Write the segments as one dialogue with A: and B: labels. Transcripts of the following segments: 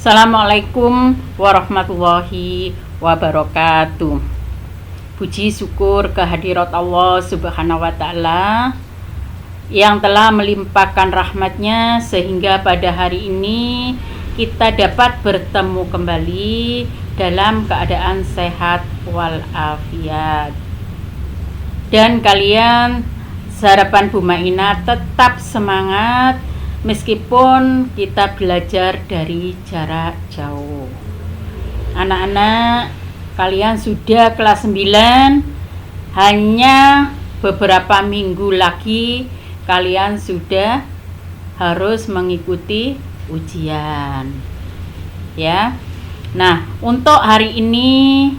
A: Assalamualaikum warahmatullahi wabarakatuh. Puji syukur kehadirat Allah Subhanahu wa Ta'ala yang telah melimpahkan rahmatnya sehingga pada hari ini kita dapat bertemu kembali dalam keadaan sehat walafiat. Dan kalian, seharapan Bu Maina tetap semangat meskipun kita belajar dari jarak jauh. Anak-anak, kalian sudah kelas 9, hanya beberapa minggu lagi kalian sudah harus mengikuti ujian. Ya. Nah, untuk hari ini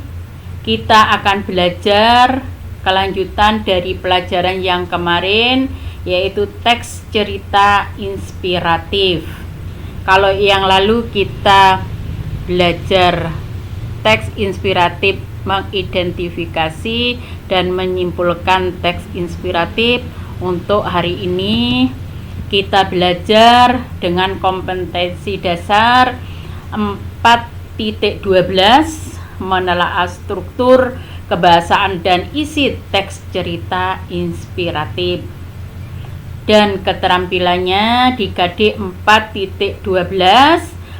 A: kita akan belajar kelanjutan dari pelajaran yang kemarin, yaitu teks cerita inspiratif. Kalau yang lalu kita belajar teks inspiratif, mengidentifikasi dan menyimpulkan teks inspiratif, untuk hari ini kita belajar dengan kompetensi dasar 4.12 menelaah struktur kebahasaan dan isi teks cerita inspiratif. Dan keterampilannya di KD 4.12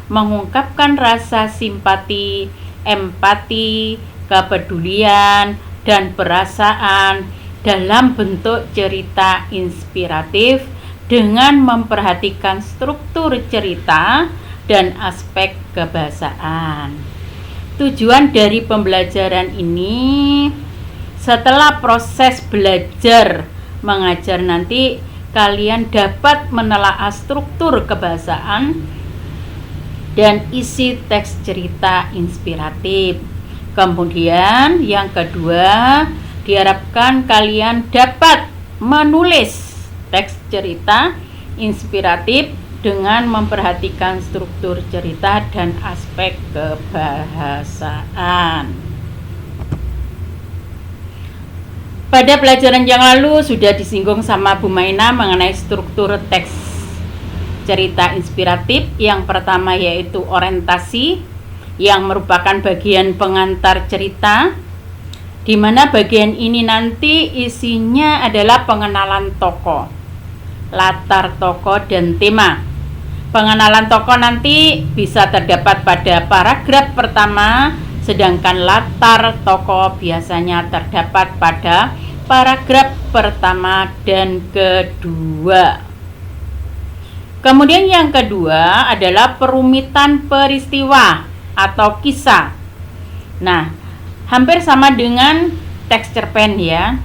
A: mengungkapkan rasa simpati, empati, kepedulian, dan perasaan dalam bentuk cerita inspiratif dengan memperhatikan struktur cerita dan aspek kebahasaan. Tujuan dari pembelajaran ini, setelah proses belajar mengajar nanti, kalian dapat menelaah struktur kebahasaan dan isi teks cerita inspiratif. Kemudian yang kedua, diharapkan kalian dapat menulis teks cerita inspiratif dengan memperhatikan struktur cerita dan aspek kebahasaan. Pada pelajaran yang lalu sudah disinggung sama Bu Maina mengenai struktur teks cerita inspiratif. Yang pertama yaitu orientasi, yang merupakan bagian pengantar cerita, di mana bagian ini nanti isinya adalah pengenalan tokoh, latar tokoh, dan tema. Pengenalan tokoh nanti bisa terdapat pada paragraf pertama, sedangkan latar tokoh biasanya terdapat pada paragraf pertama dan kedua. Kemudian yang kedua adalah perumitan peristiwa atau kisah. Nah, hampir sama dengan teks cerpen ya.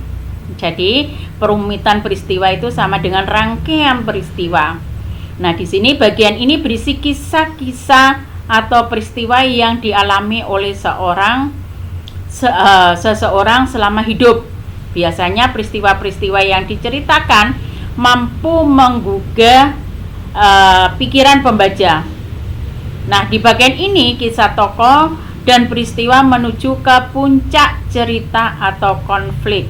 A: Jadi, perumitan peristiwa itu sama dengan rangkaian peristiwa. Nah, di sini bagian ini berisi kisah-kisah atau peristiwa yang dialami oleh seseorang selama hidup. Biasanya peristiwa-peristiwa yang diceritakan mampu menggugah pikiran pembaca. Nah, di bagian ini kisah tokoh dan peristiwa menuju ke puncak cerita atau konflik.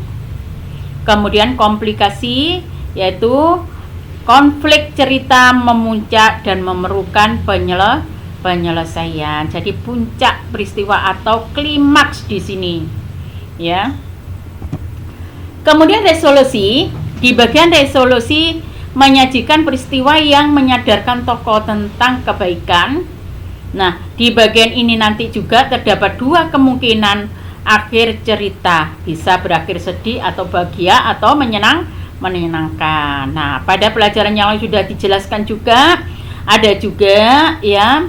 A: Kemudian komplikasi, yaitu konflik cerita memuncak dan memerlukan penyelesaian. Jadi puncak peristiwa atau klimaks di sini, ya. Kemudian resolusi, di bagian resolusi menyajikan peristiwa yang menyadarkan tokoh tentang kebaikan. Nah, di bagian ini nanti juga terdapat dua kemungkinan akhir cerita, bisa berakhir sedih atau bahagia atau menyenangkan. Nah, pada pelajaran yang lain sudah dijelaskan juga, ada juga ya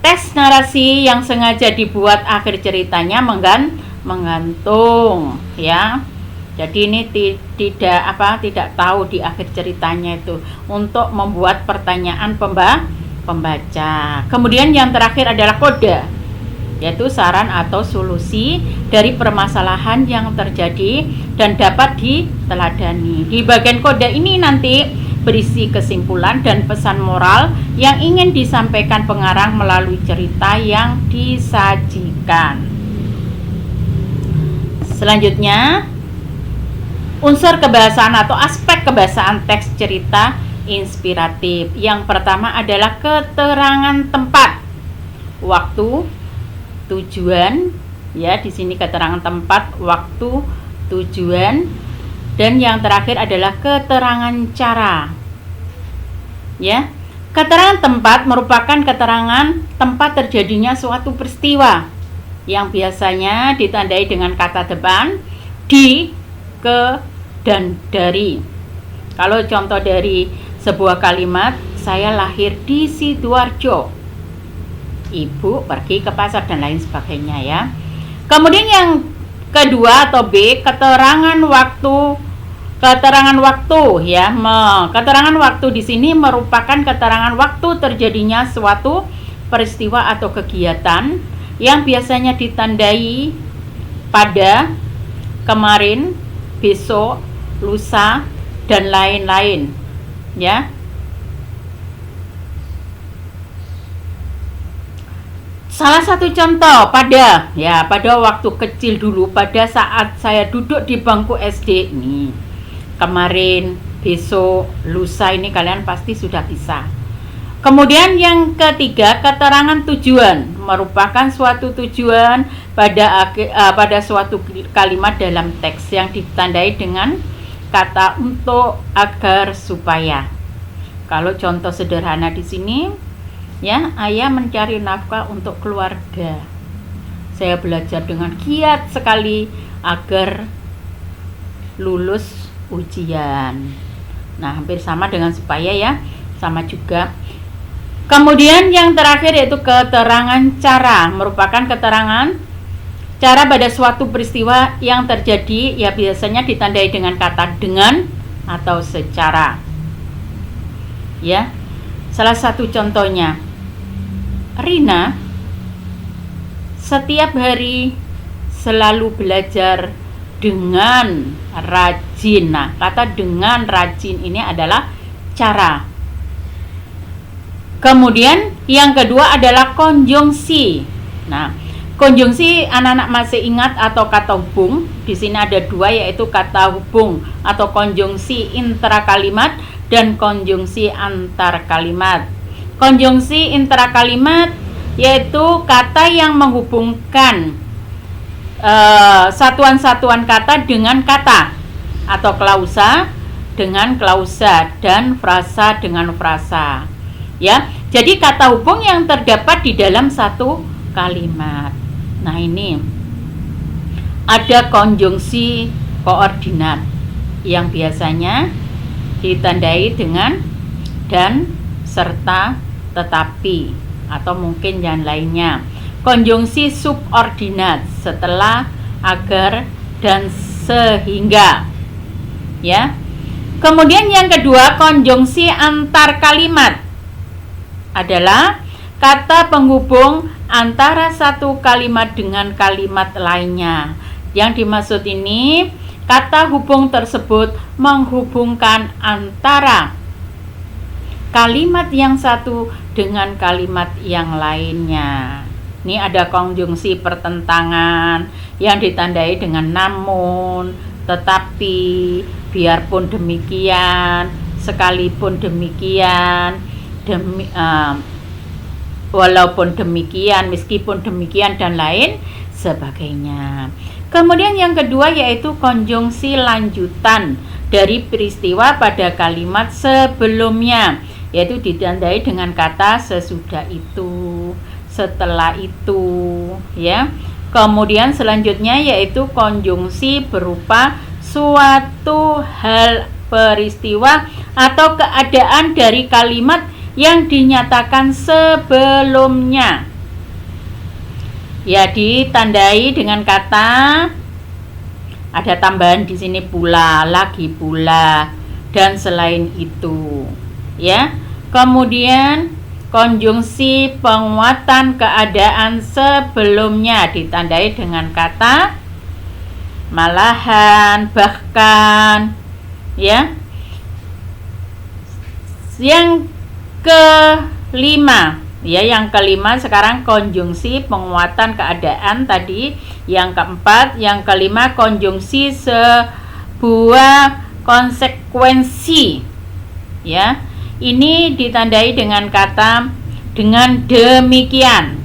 A: tes narasi yang sengaja dibuat akhir ceritanya menggantung ya. Jadi ini tidak tahu di akhir ceritanya itu, untuk membuat pertanyaan pembaca. Kemudian yang terakhir adalah kode, yaitu saran atau solusi dari permasalahan yang terjadi dan dapat diteladani. Di bagian kode ini nanti berisi kesimpulan dan pesan moral yang ingin disampaikan pengarang melalui cerita yang disajikan. Selanjutnya, unsur kebahasaan atau aspek kebahasaan teks cerita inspiratif. Yang pertama adalah keterangan tempat. waktu, tujuan, ya di sini keterangan tempat, waktu, tujuan, dan yang terakhir adalah keterangan cara. Ya, keterangan tempat merupakan keterangan tempat terjadinya suatu peristiwa yang biasanya ditandai dengan kata depan di, ke, dan dari. Kalau contoh dari sebuah kalimat, saya lahir di Sidoarjo, ibu pergi ke pasar, dan lain sebagainya ya. Kemudian yang kedua atau B, keterangan waktu. Keterangan waktu ya. Keterangan waktu di sini merupakan keterangan waktu terjadinya suatu peristiwa atau kegiatan yang biasanya ditandai pada, kemarin, besok, lusa, dan lain-lain ya. Salah satu contoh pada waktu kecil dulu, pada saat saya duduk di bangku SD ini, kemarin, besok, lusa, ini kalian pasti sudah bisa. Kemudian yang ketiga, keterangan tujuan merupakan suatu tujuan pada suatu kalimat dalam teks yang ditandai dengan kata untuk, agar, supaya. Kalau contoh sederhana di sini, ya, ayah mencari nafkah untuk keluarga. Saya belajar dengan giat sekali agar lulus ujian. Nah, hampir sama dengan supaya ya, sama juga. Kemudian yang terakhir yaitu keterangan cara, merupakan keterangan cara pada suatu peristiwa yang terjadi, ya biasanya ditandai dengan kata dengan atau secara. Ya. Salah satu contohnya, Rina setiap hari selalu belajar dengan rajin. Nah, kata dengan rajin ini adalah cara. Kemudian yang kedua adalah konjungsi. Nah, konjungsi anak-anak masih ingat atau kata hubung? Di sini ada dua, yaitu kata hubung atau konjungsi intra-kalimat dan konjungsi antar-kalimat. Konjungsi intra-kalimat yaitu kata yang menghubungkan satuan-satuan kata dengan kata, atau klausa dengan klausa, dan frasa dengan frasa. Ya, jadi kata hubung yang terdapat di dalam satu kalimat. Nah, ini ada konjungsi koordinat yang biasanya ditandai dengan dan, serta, tetapi, atau mungkin yang lainnya. Konjungsi subordinat setelah, agar, dan sehingga. Ya. Kemudian yang kedua, konjungsi antar kalimat adalah kata penghubung antara satu kalimat dengan kalimat lainnya. Yang dimaksud ini, kata hubung tersebut menghubungkan antara kalimat yang satu dengan kalimat yang lainnya. Ini ada konjungsi pertentangan yang ditandai dengan namun, tetapi, biarpun demikian, sekalipun demikian, walaupun demikian, meskipun demikian, dan lain sebagainya. Kemudian yang kedua yaitu konjungsi lanjutan dari peristiwa pada kalimat sebelumnya, yaitu ditandai dengan kata sesudah itu, setelah itu, ya. Kemudian selanjutnya yaitu konjungsi berupa suatu hal, peristiwa, atau keadaan dari kalimat yang dinyatakan sebelumnya. Ya, ditandai dengan kata, ada tambahan di sini pula, lagi pula, dan selain itu. Ya. Kemudian konjungsi penguatan keadaan sebelumnya ditandai dengan kata malahan, bahkan, ya. Yang kelima, ya, yang kelima sekarang konjungsi penguatan keadaan tadi, yang keempat, yang kelima konjungsi sebuah konsekuensi, ya. Ini ditandai dengan kata dengan demikian.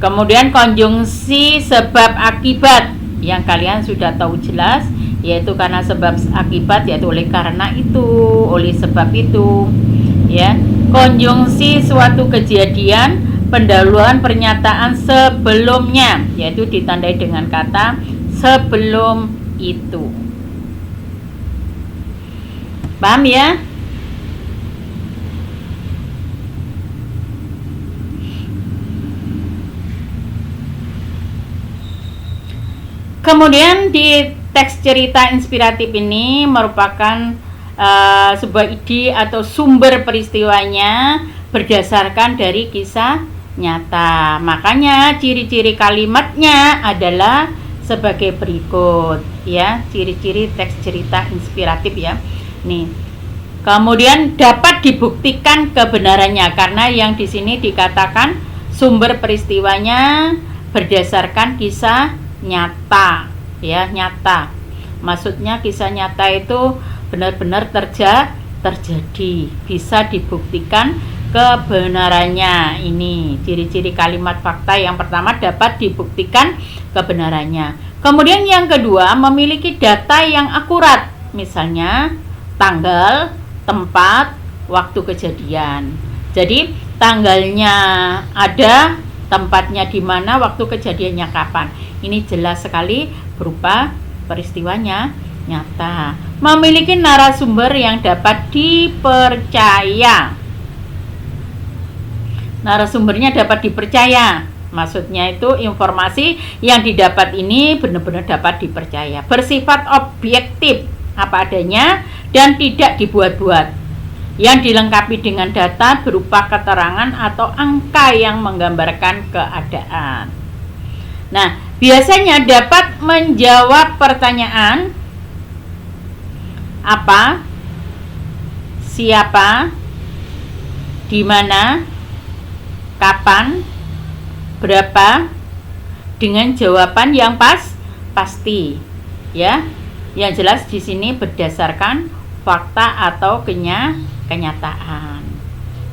A: Kemudian konjungsi sebab akibat yang kalian sudah tahu jelas, yaitu karena sebab akibat, yaitu oleh karena itu, oleh sebab itu, ya. Konjungsi suatu kejadian, pendahuluan pernyataan sebelumnya, yaitu ditandai dengan kata sebelum itu. Paham ya? Kemudian di teks cerita inspiratif ini merupakan sebuah ide atau sumber peristiwanya berdasarkan dari kisah nyata. Makanya ciri-ciri kalimatnya adalah sebagai berikut, ya. Ciri-ciri teks cerita inspiratif, ya. Nih. Kemudian dapat dibuktikan kebenarannya, karena yang di sini dikatakan sumber peristiwanya berdasarkan kisah nyata, ya, nyata. Maksudnya kisah nyata itu benar-benar terjadi, bisa dibuktikan kebenarannya. Ini ciri-ciri kalimat fakta yang pertama, dapat dibuktikan kebenarannya. Kemudian yang kedua, memiliki data yang akurat, misalnya tanggal, tempat, waktu kejadian. Jadi tanggalnya ada, tempatnya di mana, waktu kejadiannya kapan. Ini jelas sekali berupa peristiwanya nyata. Memiliki narasumber yang dapat dipercaya. Narasumbernya dapat dipercaya. Maksudnya itu informasi yang didapat ini benar-benar dapat dipercaya. Bersifat objektif, apa adanya, dan tidak dibuat-buat. Yang dilengkapi dengan data berupa keterangan atau angka yang menggambarkan keadaan. Nah, biasanya dapat menjawab pertanyaan apa, siapa, di mana, kapan, berapa, dengan jawaban yang pasti, ya. Yang jelas di sini berdasarkan fakta atau kenyataan.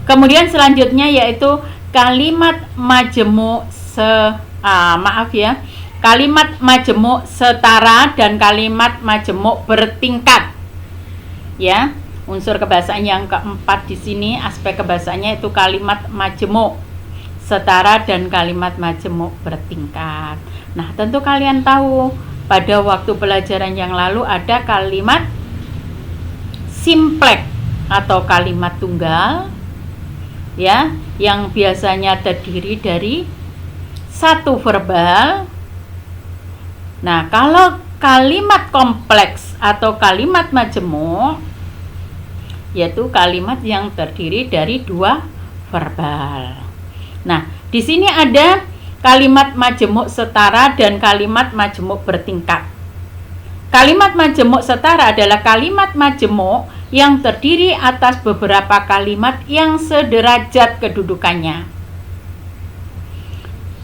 A: Kemudian selanjutnya yaitu kalimat majemuk kalimat majemuk setara dan kalimat majemuk bertingkat. Ya, unsur kebahasaan yang keempat di sini, aspek kebahasaannya itu kalimat majemuk setara dan kalimat majemuk bertingkat. Nah, tentu kalian tahu pada waktu pelajaran yang lalu ada kalimat simplek atau kalimat tunggal, ya, yang biasanya terdiri dari satu verbal. Nah, kalau kalimat kompleks atau kalimat majemuk, yaitu kalimat yang terdiri dari dua verbal. Nah, di sini ada kalimat majemuk setara dan kalimat majemuk bertingkat. Kalimat majemuk setara adalah kalimat majemuk yang terdiri atas beberapa kalimat yang sederajat kedudukannya.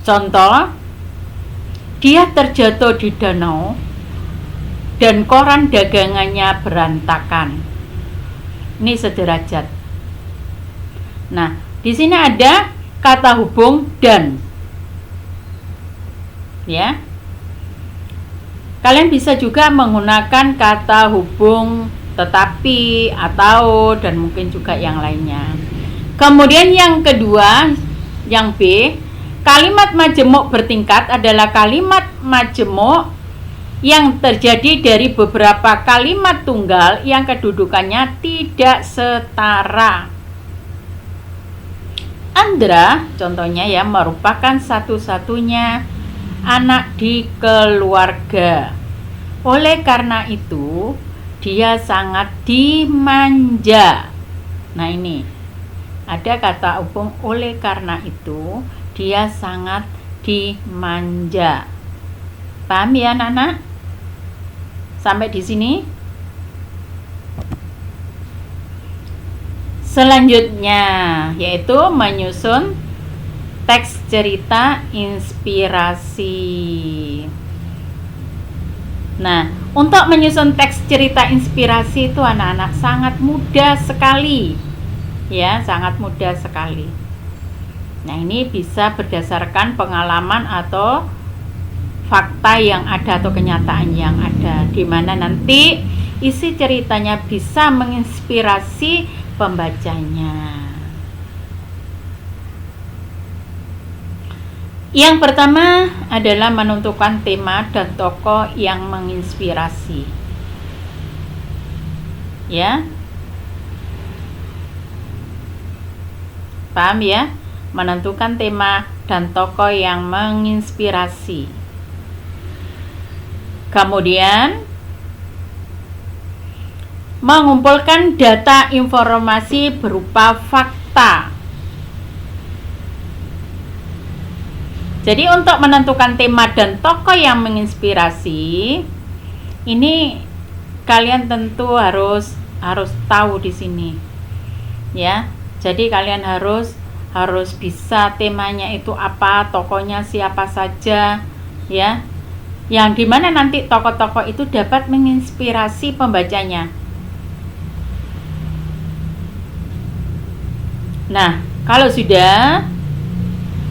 A: Contoh, dia terjatuh di danau dan koran dagangannya berantakan. Ini sederajat. Nah, di sini ada kata hubung dan. Ya. Kalian bisa juga menggunakan kata hubung tetapi, atau, dan mungkin juga yang lainnya. Kemudian yang kedua, yang B, kalimat majemuk bertingkat adalah kalimat majemuk yang terjadi dari beberapa kalimat tunggal yang kedudukannya tidak setara. Andra, contohnya ya, merupakan satu-satunya anak di keluarga. Oleh karena itu, dia sangat dimanja. Nah, ini ada kata hubung oleh karena itu, dia sangat dimanja. Paham ya, anak-anak? Sampai di sini. Selanjutnya yaitu menyusun teks cerita inspirasi. Nah, untuk menyusun teks cerita inspirasi itu anak-anak sangat mudah sekali. Ya, sangat mudah sekali. Nah, ini bisa berdasarkan pengalaman atau fakta yang ada atau kenyataan yang ada, di mana nanti isi ceritanya bisa menginspirasi pembacanya. Yang pertama adalah menentukan tema dan tokoh yang menginspirasi. Ya. Paham ya? Menentukan tema dan tokoh yang menginspirasi. Kemudian mengumpulkan data informasi berupa fakta. Jadi untuk menentukan tema dan tokoh yang menginspirasi, ini kalian tentu harus tahu di sini. Ya. Jadi kalian harus bisa temanya itu apa, tokohnya siapa saja, ya. Yang dimana nanti tokoh-tokoh itu dapat menginspirasi pembacanya. Nah, kalau sudah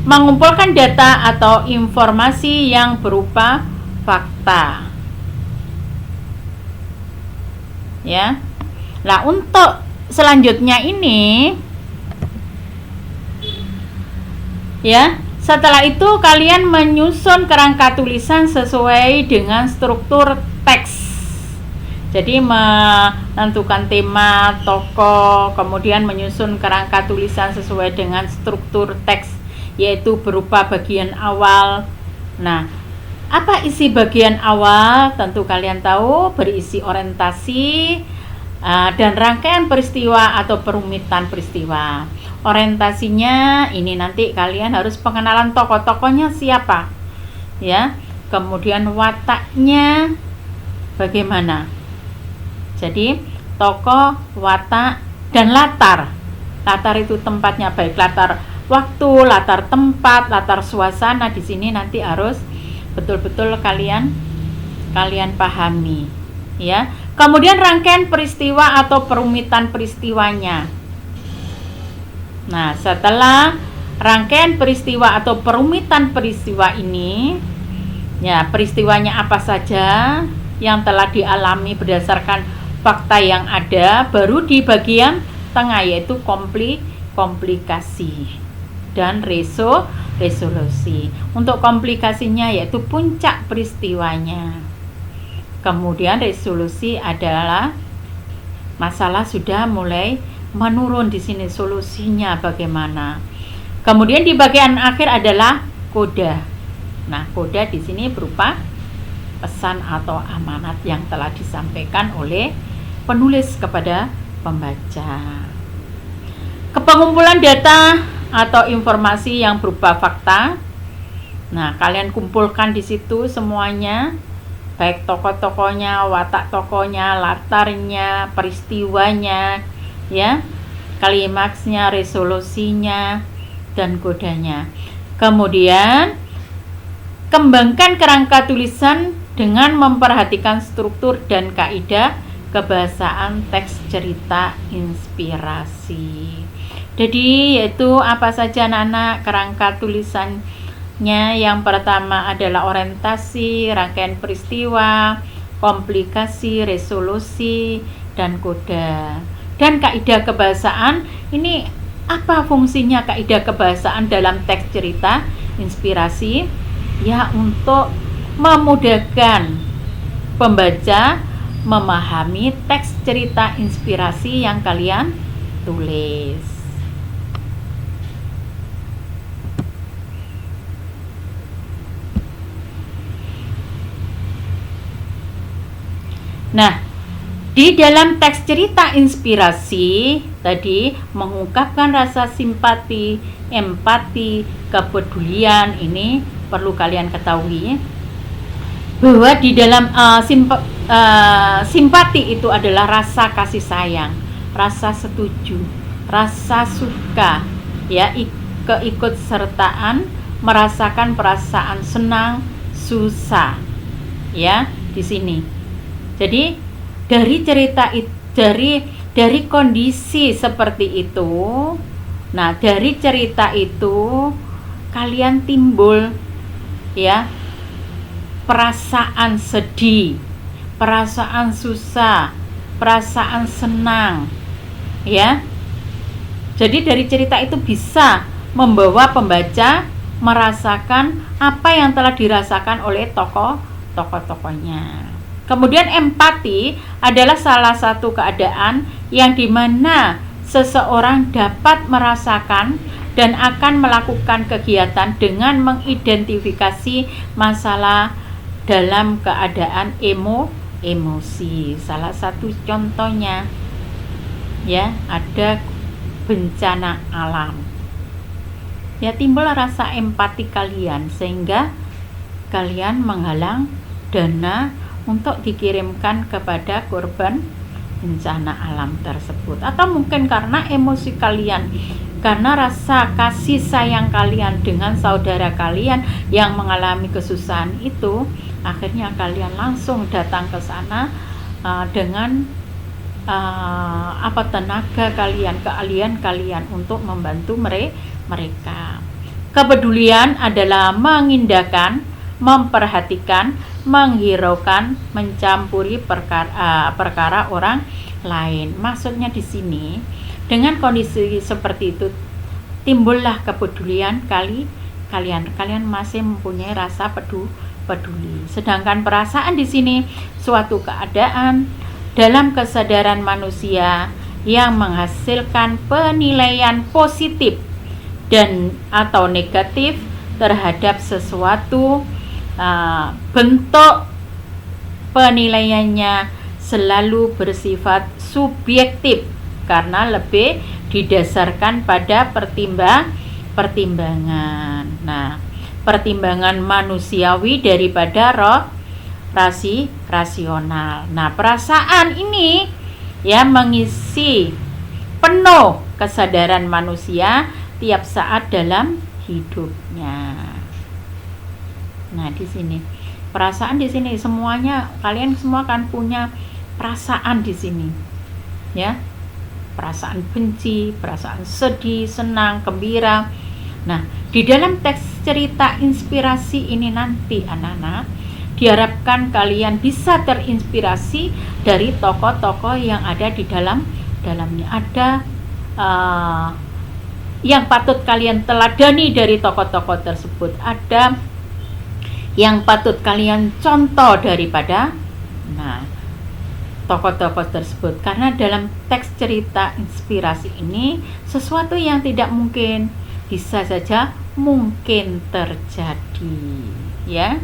A: mengumpulkan data atau informasi yang berupa fakta, ya. Nah, untuk selanjutnya ini, ya, setelah itu kalian menyusun kerangka tulisan sesuai dengan struktur teks. Jadi menentukan tema, tokoh, kemudian menyusun kerangka tulisan sesuai dengan struktur teks, yaitu berupa bagian awal. Nah, apa isi bagian awal? Tentu kalian tahu, berisi orientasi dan rangkaian peristiwa atau perumitan peristiwa. Orientasinya ini nanti kalian harus pengenalan tokoh-tokohnya siapa, ya. Kemudian wataknya bagaimana. Jadi tokoh, watak, dan latar. Latar itu tempatnya, baik latar waktu, latar tempat, latar suasana. Di sini nanti harus betul-betul kalian pahami, ya. Kemudian rangkaian peristiwa atau perumitan peristiwanya. Nah, setelah rangkaian peristiwa atau perumitan peristiwa ini, ya, peristiwanya apa saja yang telah dialami berdasarkan fakta yang ada, baru di bagian tengah yaitu komplikasi dan resolusi. Untuk komplikasinya yaitu puncak peristiwanya. Kemudian resolusi adalah masalah sudah mulai menurun, di sini solusinya bagaimana. Kemudian di bagian akhir adalah koda. Nah, koda di sini berupa pesan atau amanat yang telah disampaikan oleh penulis kepada pembaca. Pengumpulan data atau informasi yang berupa fakta. Nah, kalian kumpulkan di situ semuanya, baik tokoh-tokohnya, watak tokohnya, latarnya, peristiwanya, ya, klimaksnya, resolusinya, dan kodanya. Kemudian kembangkan kerangka tulisan dengan memperhatikan struktur dan kaidah kebahasaan teks cerita inspirasi. Jadi yaitu apa saja anak-anak kerangka tulisannya? Yang pertama adalah orientasi, rangkaian peristiwa, komplikasi, resolusi, dan koda. Dan kaidah kebahasaan, ini apa fungsinya kaidah kebahasaan dalam teks cerita inspirasi? Ya, untuk memudahkan pembaca memahami teks cerita inspirasi yang kalian tulis. Nah, di dalam teks cerita inspirasi tadi mengungkapkan rasa simpati, empati, kepedulian. Ini perlu kalian ketahui bahwa di dalam simpati itu adalah rasa kasih sayang, rasa setuju, rasa suka, ya, keikutsertaan, merasakan perasaan senang, susah, ya, di sini. Jadi dari cerita dari kondisi seperti itu, Nah, dari cerita itu kalian timbul ya perasaan sedih, perasaan susah, perasaan senang ya. Jadi dari cerita itu bisa membawa pembaca merasakan apa yang telah dirasakan oleh tokoh-tokohnya. Kemudian empati adalah salah satu keadaan yang dimana seseorang dapat merasakan dan akan melakukan kegiatan dengan mengidentifikasi masalah dalam keadaan emosi. Salah satu contohnya ya, ada bencana alam. Ya, timbul rasa empati kalian sehingga kalian menggalang dana untuk dikirimkan kepada korban bencana alam tersebut. Atau mungkin karena emosi kalian, karena rasa kasih sayang kalian dengan saudara kalian yang mengalami kesusahan itu, akhirnya kalian langsung datang ke sana dengan tenaga kalian, keahlian kalian untuk membantu mereka. Kepedulian adalah mengindahkan, memperhatikan, menghiraukan, mencampuri perkara orang lain. Maksudnya di sini, dengan kondisi seperti itu timbullah kepedulian kalian masih mempunyai rasa peduli. Sedangkan perasaan di sini suatu keadaan dalam kesadaran manusia yang menghasilkan penilaian positif dan atau negatif terhadap sesuatu. Bentuk penilaiannya selalu bersifat subjektif karena lebih didasarkan pada pertimbangan. Nah, pertimbangan manusiawi daripada rasional. Nah, perasaan ini ya mengisi penuh kesadaran manusia tiap saat dalam hidupnya. Nah, di sini perasaan di sini semuanya, kalian semua kan punya perasaan di sini. Ya. Perasaan benci, perasaan sedih, senang, gembira. Nah, di dalam teks cerita inspirasi ini nanti anak-anak diharapkan kalian bisa terinspirasi dari tokoh-tokoh yang ada di dalamnya. Ada yang patut kalian teladani dari tokoh-tokoh tersebut. Ada yang patut kalian contoh daripada tokoh-tokoh tersebut, karena dalam teks cerita inspirasi ini sesuatu yang tidak mungkin bisa saja mungkin terjadi ya.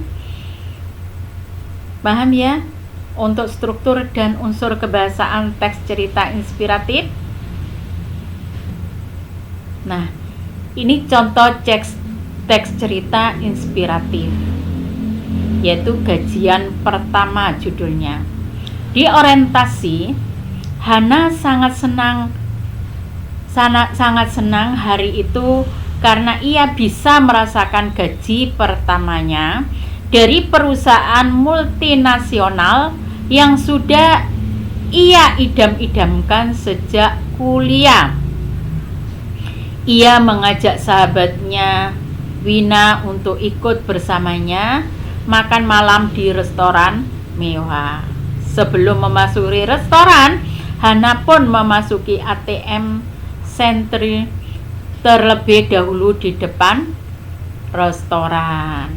A: Paham ya untuk struktur dan unsur kebahasaan teks cerita inspiratif? Nah, ini contoh teks cerita inspiratif, yaitu gajian pertama judulnya. Di orientasi, Hana sangat senang hari itu karena ia bisa merasakan gaji pertamanya dari perusahaan multinasional yang sudah ia idam-idamkan sejak kuliah. Ia mengajak sahabatnya Wina untuk ikut bersamanya makan malam di restoran mewah. Sebelum memasuki restoran, Hana pun memasuki ATM sentri terlebih dahulu di depan restoran.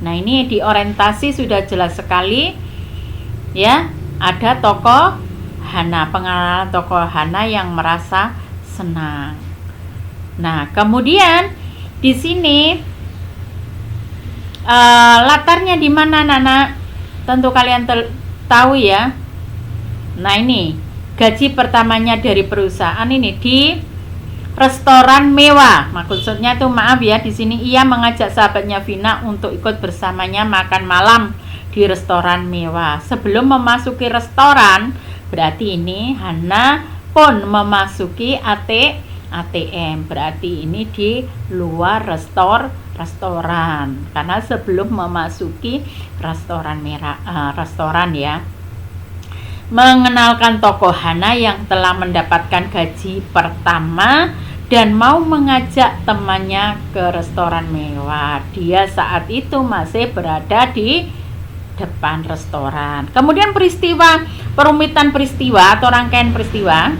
A: Nah, ini di orientasi sudah jelas sekali ya, ada tokoh Hana, pengenalan tokoh Hana yang merasa senang. Nah, kemudian di sini latarnya di mana, Nana? Tentu kalian tahu ya. Nah, ini gaji pertamanya dari perusahaan ini di restoran mewah. Maksudnya itu di sini ia mengajak sahabatnya Vina untuk ikut bersamanya makan malam di restoran mewah. Sebelum memasuki restoran, berarti ini Hana pun memasuki ATM. Berarti ini di luar restoran, karena sebelum memasuki restoran ya. mengenalkan tokoh Hana yang telah mendapatkan gaji pertama dan mau mengajak temannya ke restoran mewah. Dia saat itu masih berada di depan restoran. Kemudian perumitan peristiwa atau rangkaian peristiwa.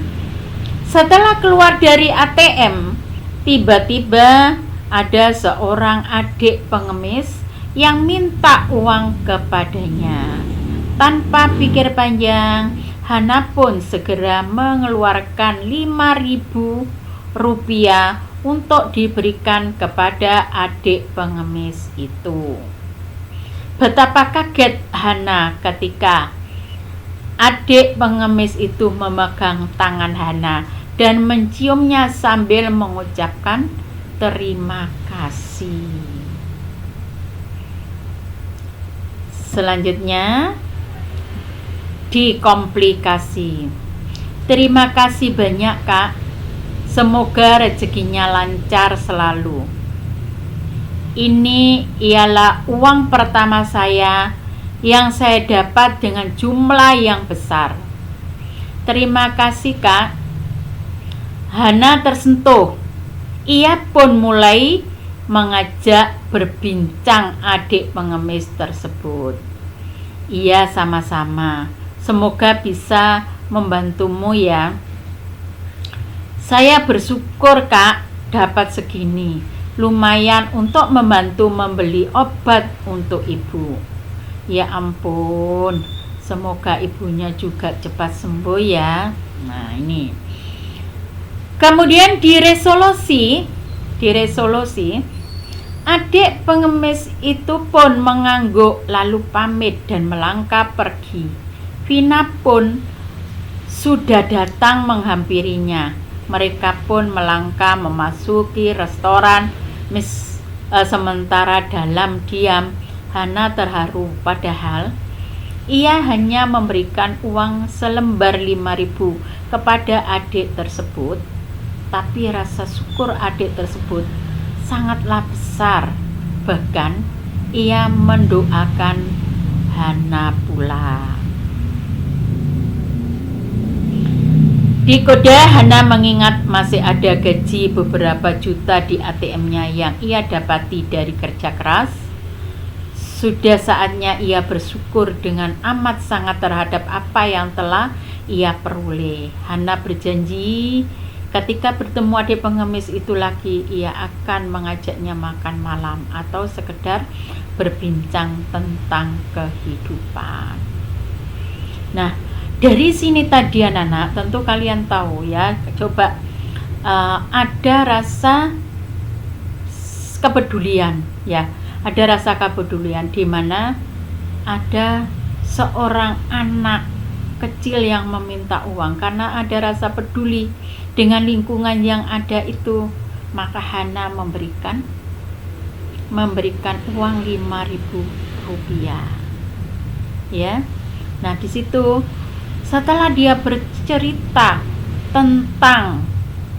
A: Setelah keluar dari ATM, tiba-tiba ada seorang adik pengemis yang minta uang kepadanya. Tanpa pikir panjang, Hana pun segera mengeluarkan 5.000 rupiah untuk diberikan kepada adik pengemis itu. Betapa kaget Hana ketika adik pengemis itu memegang tangan Hana dan menciumnya sambil mengucapkan terima kasih. Selanjutnya dikomplikasi. Terima kasih banyak, Kak. Semoga rezekinya lancar selalu. Ini ialah uang pertama saya yang saya dapat dengan jumlah yang besar. Terima kasih, Kak. Hana tersentuh. Ia pun mulai mengajak berbincang adik pengemis tersebut. Iya, sama-sama. Semoga bisa membantumu ya. Saya bersyukur, Kak, dapat segini. Lumayan untuk membantu membeli obat untuk ibu. Ya ampun, semoga ibunya juga cepat sembuh ya. Nah, ini. Kemudian diresolusi, adik pengemis itu pun mengangguk lalu pamit dan melangkah pergi. Vina pun sudah datang menghampirinya. Mereka pun melangkah memasuki restoran. Sementara dalam diam Hana terharu, padahal ia hanya memberikan uang selembar 5.000 kepada adik tersebut. Tapi rasa syukur adik tersebut sangatlah besar. Bahkan ia mendoakan Hana pula. Di Koda, Hana mengingat masih ada gaji beberapa juta di ATM-nya yang ia dapati dari kerja keras. Sudah saatnya ia bersyukur dengan amat sangat terhadap apa yang telah ia peroleh. Hana berjanji ketika bertemu adik pengemis itu lagi, ia akan mengajaknya makan malam atau sekedar berbincang tentang kehidupan. Nah, dari sini tadi anak-anak, tentu kalian tahu ya, coba ada rasa kepedulian ya, ada rasa kepedulian di mana ada seorang anak kecil yang meminta uang karena ada rasa peduli dengan lingkungan yang ada itu, maka Hana memberikan uang 5.000 rupiah ya. Nah, di situ setelah dia bercerita tentang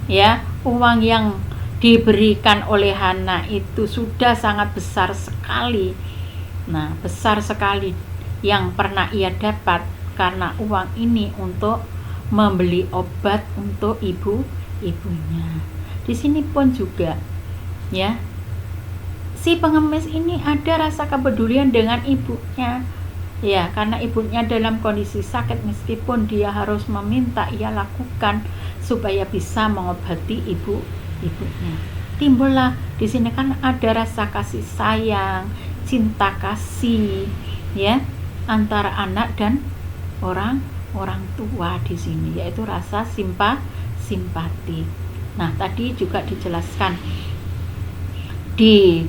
A: ya uang yang diberikan oleh Hana itu sudah sangat besar sekali. Nah, besar sekali yang pernah ia dapat karena uang ini untuk membeli obat untuk ibunya. Di sini pun juga ya, si pengemis ini ada rasa kepedulian dengan ibunya. Ya, karena ibunya dalam kondisi sakit, meskipun dia harus meminta, ia lakukan supaya bisa mengobati ibunya. Timbullah di sini kan ada rasa kasih sayang, cinta kasih, ya, antara anak dan orang tua di sini, yaitu rasa simpati. Nah, tadi juga dijelaskan di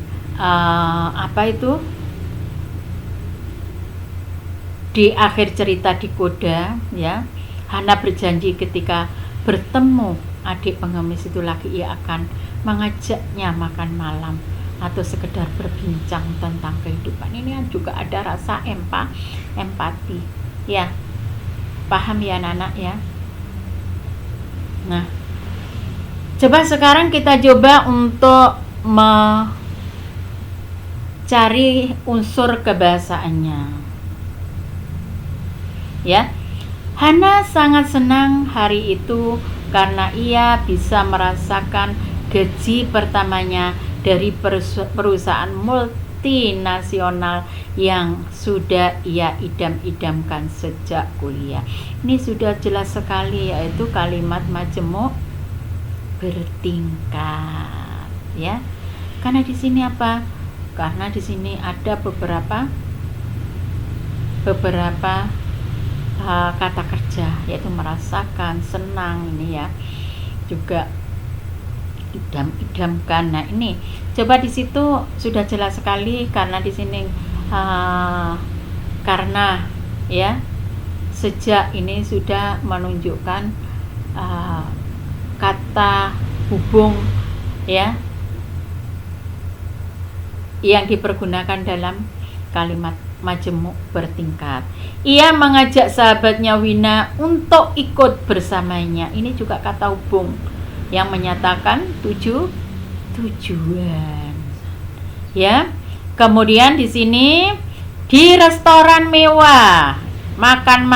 A: di akhir cerita di Koda ya, Hana berjanji ketika bertemu adik pengemis itu lagi, ia akan mengajaknya makan malam atau sekedar berbincang tentang kehidupan. Ini juga ada rasa empati ya, paham ya anak-anak ya. Nah, coba sekarang kita coba untuk mencari unsur kebahasaannya ya. Hana sangat senang hari itu karena ia bisa merasakan gaji pertamanya dari perusahaan multinasional yang sudah ia idam-idamkan sejak kuliah. Ini sudah jelas sekali, yaitu kalimat majemuk bertingkat, ya. Karena di sini apa? Karena di sini ada beberapa kata kerja, yaitu merasakan, senang, ini ya, juga idam-idamkan. Nah, ini coba di situ sudah jelas sekali karena di sini karena ya, sejak ini sudah menunjukkan kata hubung ya yang dipergunakan dalam kalimat majemuk bertingkat. Ia mengajak sahabatnya Wina untuk ikut bersamanya. Ini juga kata hubung yang menyatakan tujuan. Ya. Kemudian di sini di restoran mewah, makan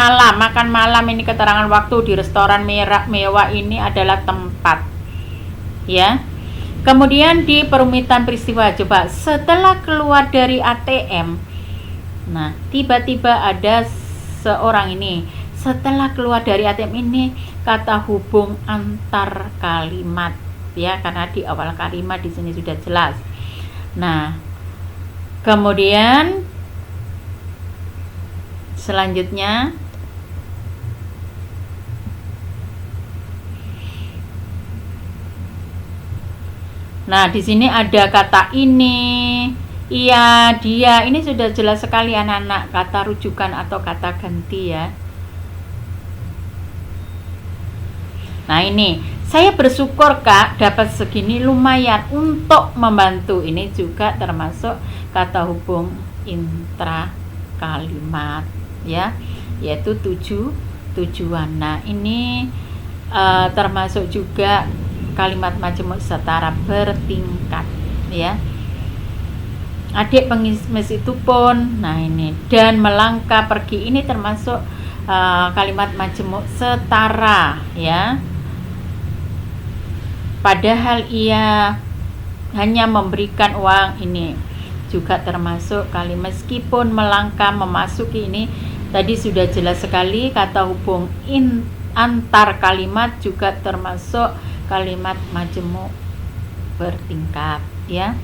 A: malam ini keterangan waktu di restoran mewah ini adalah tempat. Ya. Kemudian di perumitan peristiwa, coba setelah keluar dari ATM, nah tiba-tiba ada seorang ini. Setelah keluar dari ATM ini kata hubung antar kalimat, ya, karena di awal kalimat di sini sudah jelas. Nah, kemudian selanjutnya nah, di sini ada kata ini, iya, dia. Ini sudah jelas sekali anak-anak, kata rujukan atau kata ganti ya. Nah, ini saya bersyukur Kak dapat segini, lumayan untuk membantu. Ini juga termasuk kata hubung intra kalimat ya, yaitu tujuan. Nah, ini termasuk juga kalimat majemuk setara bertingkat ya. Adik pengemis itu pun, nah ini, dan melangkah pergi, ini termasuk kalimat majemuk setara ya. Padahal ia hanya memberikan uang, ini juga termasuk kalimat meskipun melangkah memasuki, ini tadi sudah jelas sekali kata hubung antar kalimat juga termasuk kalimat majemuk bertingkat ya.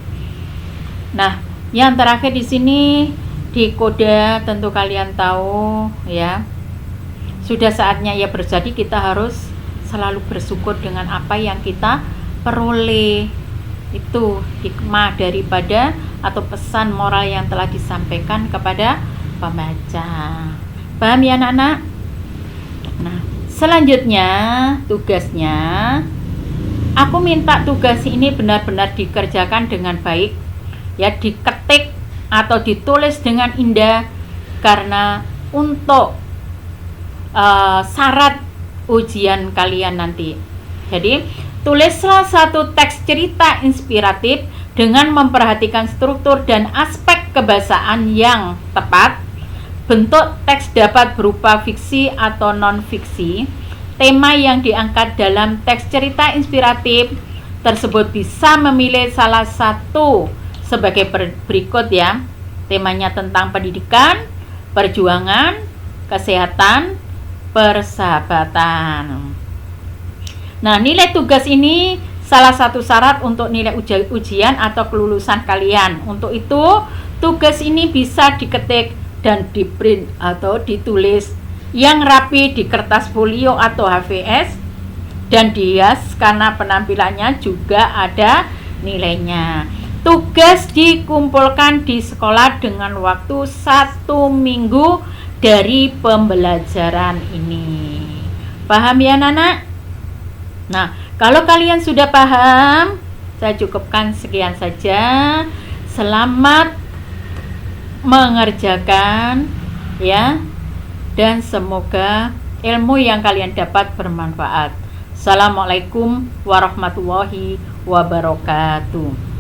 A: Nah, yang terakhir di sini di kode, tentu kalian tahu ya. Sudah saatnya ya berjadi, kita harus selalu bersyukur dengan apa yang kita peroleh. Itu hikmah daripada atau pesan moral yang telah disampaikan kepada pembaca. Paham ya anak-anak? Nah, selanjutnya tugasnya, aku minta tugas ini benar-benar dikerjakan dengan baik ya, diketik atau ditulis dengan indah, karena untuk syarat ujian kalian nanti. Jadi tulislah satu teks cerita inspiratif dengan memperhatikan struktur dan aspek kebahasaan yang tepat. Bentuk teks dapat berupa fiksi atau non-fiksi. Tema yang diangkat dalam teks cerita inspiratif tersebut bisa memilih salah satu sebagai berikut ya. Temanya tentang pendidikan, perjuangan, kesehatan, persahabatan. Nah, nilai tugas ini salah satu syarat untuk nilai ujian atau kelulusan kalian. Untuk itu, tugas ini bisa diketik dan diprint atau ditulis yang rapi di kertas folio atau HVS dan dihias karena penampilannya juga ada nilainya. Tugas dikumpulkan di sekolah dengan waktu 1 minggu dari pembelajaran ini. Paham ya anak-anak? Nah, kalau kalian sudah paham, saya cukupkan sekian saja. Selamat mengerjakan ya, dan semoga ilmu yang kalian dapat bermanfaat. Assalamualaikum warahmatullahi wabarakatuh.